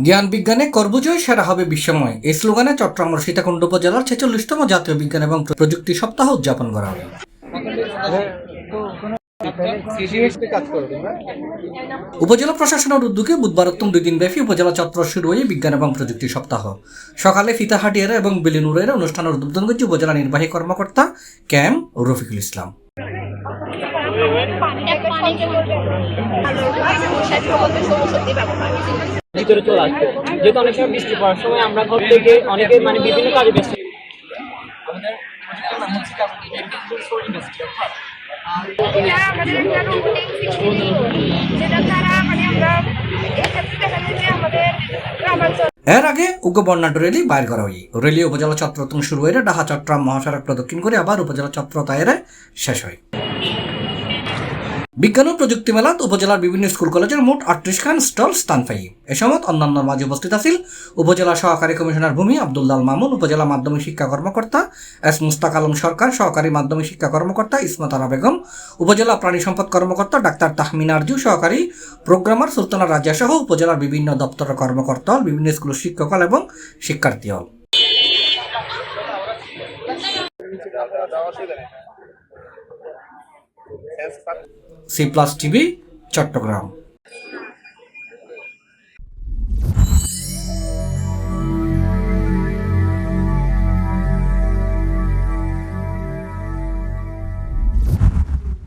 জ্ঞান বিজ্ঞানে করবুজয় সেরা হবে বিশ্বময় এই স্লোগানে চট্টগ্রাম সীতাকুণ্ড উপজেলার 46তম জাতীয় বিজ্ঞান এবং প্রযুক্তি সপ্তাহ উদযাপন করা হবে। উপজেলা প্রশাসনের উদ্যোগে বুধবার 2 দিনব্যাপী উপজেলা চত্বর শুরু হয়ে বিজ্ঞান এবং প্রযুক্তি সপ্তাহ। সকালে ফিতাহাটিয়ারা এবং বেলিনুরের অনুষ্ঠানের উদ্বোধন করেছে উপজেলা নির্বাহী কর্মকর্তা ক্যাম রফিকুল ইসলাম। ভিতরে চলে আসবে, যেহেতু অনেক সময় বৃষ্টি পড়ার সময় আমরা ঘর থেকে অনেকে বিভিন্ন কাজে ব্যস্ত। এর আগে বর্ণাঢ্য র্যালি বাইর করা হয়। র্যালি উপজেলা চত্বর শুরু হয়ে ঢাকা চট্টগ্রাম মহাসড়ক প্রদক্ষিণ করে আবার উপজেলা চত্বর দায়েরে শেষ হয়। বিজ্ঞান ও প্রযুক্তি মেলাত উপজেলার বিভিন্ন স্কুল কলেজের মোট 38খান স্টল স্থান পাই। এ সময় অন্যান্য মাঝে উপস্থিত আছিল উপজেলা সহকারী কমিশনার ভূমি আব্দুল্লাহ মামুন, উপজেলা মাধ্যমিক শিক্ষা কর্মকর্তা এস মুস্তাক আলম সরকার, সহকারী মাধ্যমিক শিক্ষা কর্মকর্তা ইসমত আরা বেগম, উপজেলা প্রাণী সম্পদ কর্মকর্তা ডাক্তার তাহমিনা আরজু, সহকারী প্রোগ্রামার সুলতানা রাজিয়া সহ উপজেলার বিভিন্ন দপ্তরের কর্মকর্তা, বিভিন্ন স্কুলের শিক্ষক এবং শিক্ষার্থী। C+ TV Chittagong.